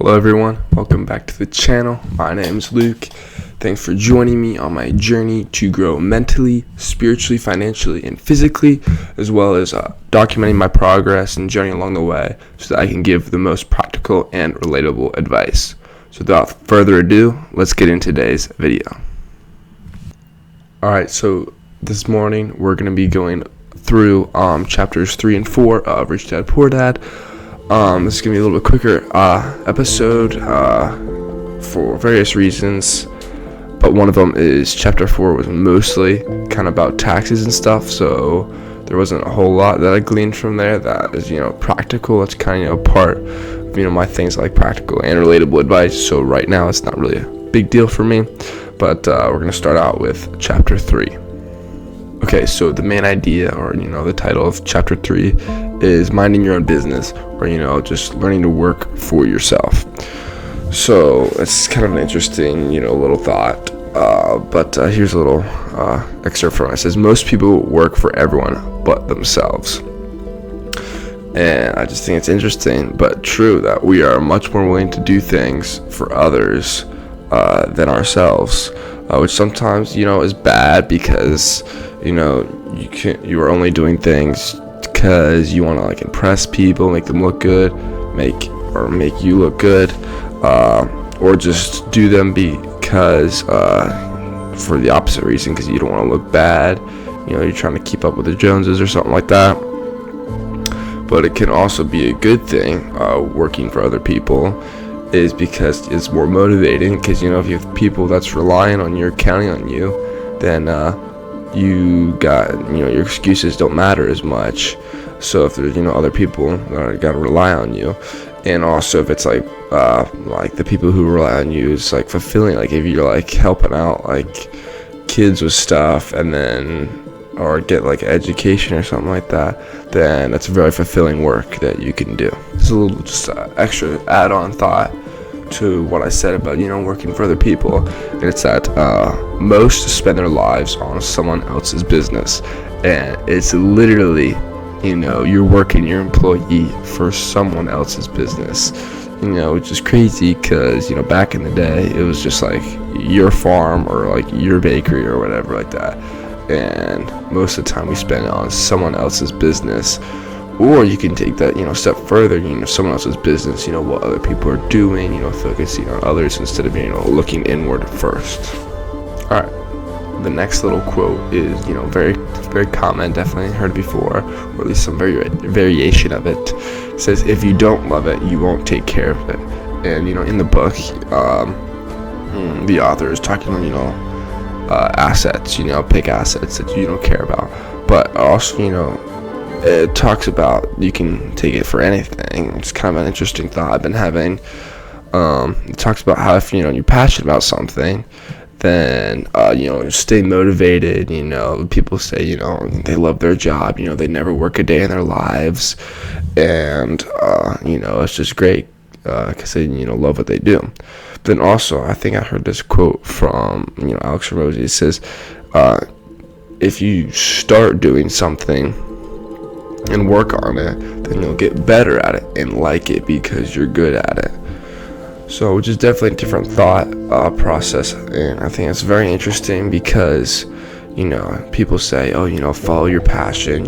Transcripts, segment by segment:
Hello everyone, welcome back to the channel. My name is Luke. Thanks for joining me on my journey to grow mentally, spiritually, financially, and physically, as well as documenting my progress and journey along the way so that I can give the most practical and relatable advice. So without further ado, let's get into today's video. Alright, so this morning we're going to be going through chapters 3 and 4 of Rich Dad Poor Dad. This is going to be a little bit quicker episode for various reasons, but one of them is chapter 4 was mostly kind of about taxes and stuff, so there wasn't a whole lot that I gleaned from there that is, practical. It's kind of, part of, my things like practical and relatable advice, so right now it's not really a big deal for me, but we're going to start out with chapter 3. Okay, so the main idea, or the title of chapter 3 is minding your own business, or just learning to work for yourself. So it's kind of an interesting little thought, but here's a little excerpt from it. It says, most people work for everyone but themselves. And I just think it's interesting but true that we are much more willing to do things for others than ourselves, which sometimes is bad because you are only doing things because you want to impress people, make them look good, make you look good, or just do them because for the opposite reason, because you don't want to look bad. You're trying to keep up with the Joneses or something like that. But it can also be a good thing, working for other people, is because it's more motivating. Because if you have people that's relying on you, counting on you, then you got your excuses don't matter as much. So if there's other people that gotta rely on you, and also if it's like the people who rely on you is fulfilling, if you're helping out kids with stuff, and then or get education or something like that, then that's a very fulfilling work that you can do. It's a little just extra add-on thought to what I said about working for other people, and it's that most spend their lives on someone else's business, and it's literally you're working your employee for someone else's business, which is crazy because back in the day it was just your farm or your bakery or whatever like that, and most of the time we spend it on someone else's business. Or you can take that, step further, someone else's business, what other people are doing, focusing on others instead of, looking inward first. All right. The next little quote is, very, very common, definitely heard it before, or at least some variation of it. It says, if you don't love it, you won't take care of it. And, in the book, the author is talking about, assets, pick assets that you don't care about. But also, it talks about you can take it for anything. It's kind of an interesting thought I've been having. It talks about how if you're passionate about something, then stay motivated. People say they love their job. They never work a day in their lives, and it's just great because they love what they do. But then also, I think I heard this quote from Alex Hormozi. It says, if you start doing something and work on it, then you'll get better at it and like it because you're good at it. So, which is definitely a different thought process, and I think it's very interesting because people say, follow your passion,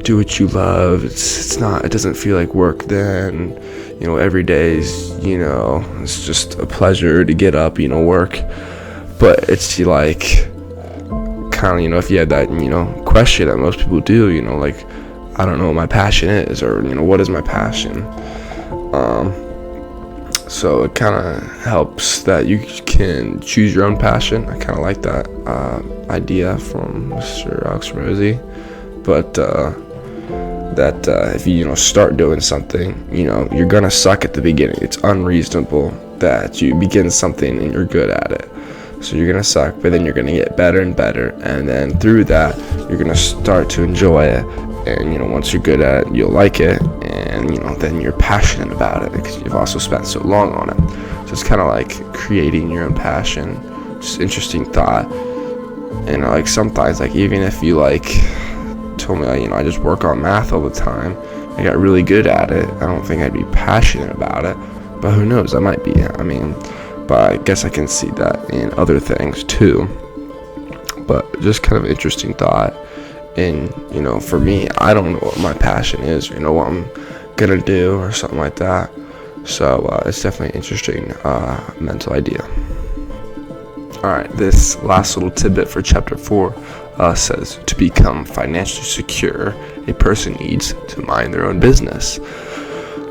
do what you love. It doesn't feel like work then. Every day is it's just a pleasure to get up, work. But it's kind of if you had that question that most people do, I don't know what my passion is, or what is my passion. So it kind of helps that you can choose your own passion. I kind of like that idea from Mr. Alex Hormozi. But that if you start doing something, you're gonna suck at the beginning. It's unreasonable that you begin something and you're good at it. So you're gonna suck, but then you're gonna get better and better, and then through that you're gonna start to enjoy it. And once you're good at it, you'll like it, and then you're passionate about it because you've also spent so long on it. So it's kind of like creating your own passion. Just interesting thought. And sometimes even if you told me I just work on math all the time, I got really good at it, I don't think I'd be passionate about it. But who knows? I might be. But I guess I can see that in other things too. But just kind of interesting thought. And, for me, I don't know what my passion is, what I'm going to do or something like that. So it's definitely an interesting mental idea. Alright, this last little tidbit for chapter 4 says, to become financially secure, a person needs to mind their own business.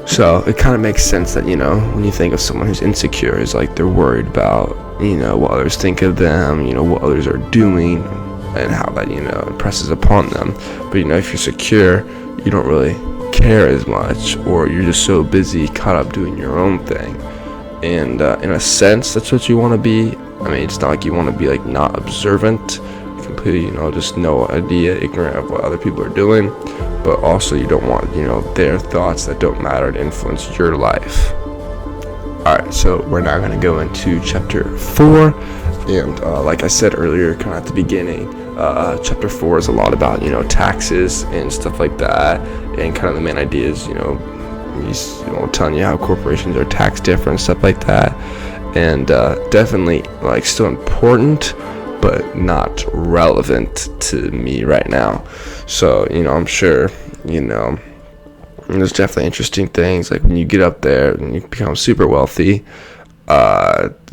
So it kind of makes sense that, when you think of someone who's insecure, it's like they're worried about, what others think of them, what others are doing, and how that, impresses upon them. But, if you're secure, you don't really care as much, or you're just so busy caught up doing your own thing. And in a sense, that's what you want to be. It's not like you want to be like not observant, completely, just no idea, ignorant of what other people are doing. But also you don't want, their thoughts that don't matter to influence your life. Alright, so we're now going to go into chapter 4. And like I said earlier, kind of at the beginning, chapter 4 is a lot about, taxes and stuff like that. And kind of the main idea is, he's telling you how corporations are taxed different, stuff like that. And definitely, still important, but not relevant to me right now. So, I'm sure, there's definitely interesting things, like when you get up there and you become super wealthy,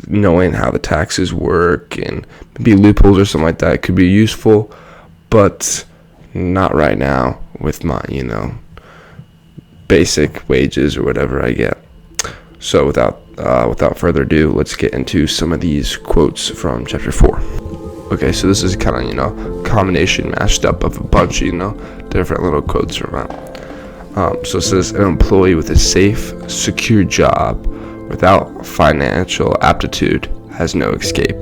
knowing how the taxes work and maybe loopholes or something like that could be useful, but not right now with my, basic wages or whatever I get. So without further ado, let's get into some of these quotes from chapter 4. Okay, so this is kind of, combination mashed up of a bunch of, different little quotes from that. So it says, an employee with a safe, secure job without financial aptitude has no escape.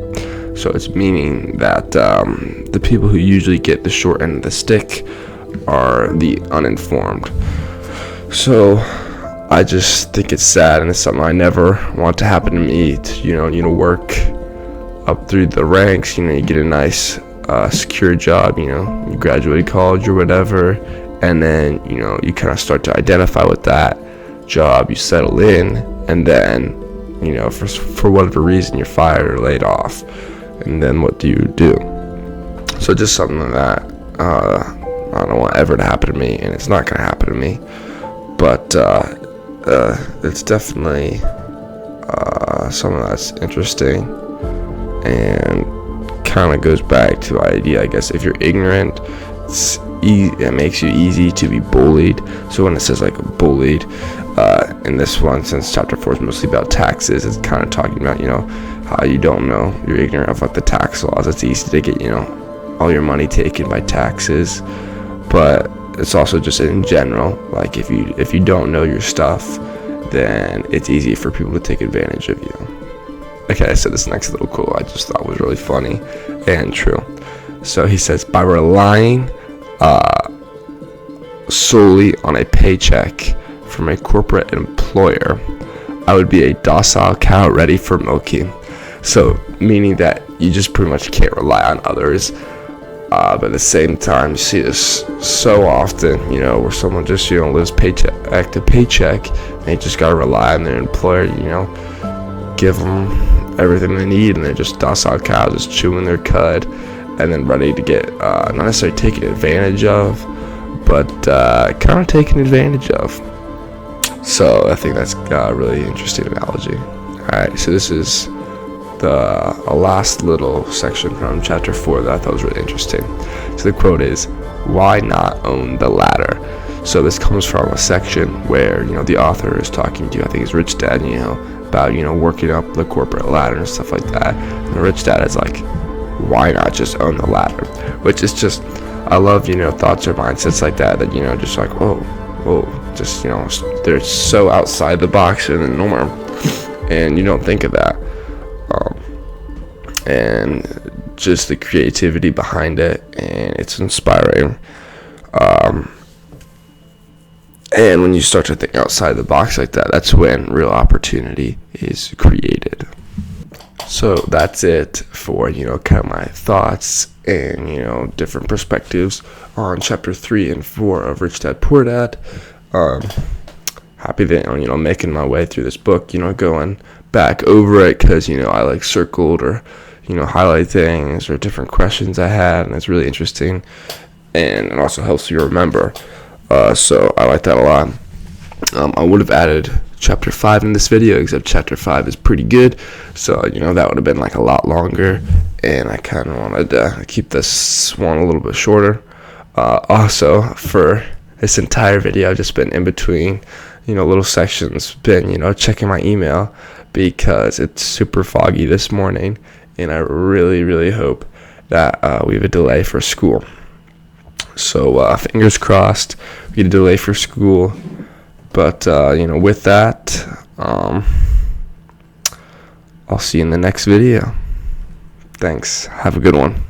So it's meaning that the people who usually get the short end of the stick are the uninformed. So I just think it's sad, and it's something I never want to happen to me. To work up through the ranks. You get a nice secure job. You graduate college or whatever, and then you kind of start to identify with that job. You settle in, and then for whatever reason you're fired or laid off, and then what do you do? So just something that I don't want ever to happen to me, and it's not gonna happen to me. But it's definitely something that's interesting, and kind of goes back to the idea, I guess, if you're ignorant, it makes you easy to be bullied. So when it says bullied, in this one, since chapter 4 is mostly about taxes, it's kind of talking about how you don't know, you're ignorant of the tax laws. It's easy to get all your money taken by taxes, but it's also just in general, if you don't know your stuff, then it's easy for people to take advantage of you. Okay, so this next little quote I just thought was really funny and true. So he says, by relying solely on a paycheck from a corporate employer, I would be a docile cow ready for milking. So meaning that you just pretty much can't rely on others. But at the same time, you see this so often, where someone just, lives paycheck to paycheck, and they just gotta rely on their employer, give them everything they need, and they're just docile cows, just chewing their cud, and then ready to get, not necessarily taken advantage of, but kind of taken advantage of. So I think that's a really interesting analogy. Alright, so this is a last little section from chapter 4 that I thought was really interesting. So the quote is, why not own the ladder? So this comes from a section where the author is talking to, I think it's Rich Dad, about working up the corporate ladder and stuff like that. And the Rich Dad is like, why not just own the ladder? Which is just, I love thoughts or mindsets like that just like, just they're so outside the box and the norm, and you don't think of that. And just the creativity behind it, and it's inspiring. And when you start to think outside the box like that, that's when real opportunity is created. So that's it for kind of my thoughts and different perspectives on chapter 3 and 4 of Rich Dad Poor Dad. happy that I'm making my way through this book, going back over it, because I like circled or highlight things or different questions I had, and it's really interesting, and it also helps you remember. So I like that a lot. I would have added chapter 5 in this video, except chapter 5 is pretty good, so that would have been like a lot longer, and I kind of wanted to keep this one a little bit shorter. Also, for this entire video, I've just been in between little sections, been checking my email, because it's super foggy this morning, and I really hope that we have a delay for school. So fingers crossed we get a delay for school. But with that, I'll see you in the next video. Thanks. Have a good one.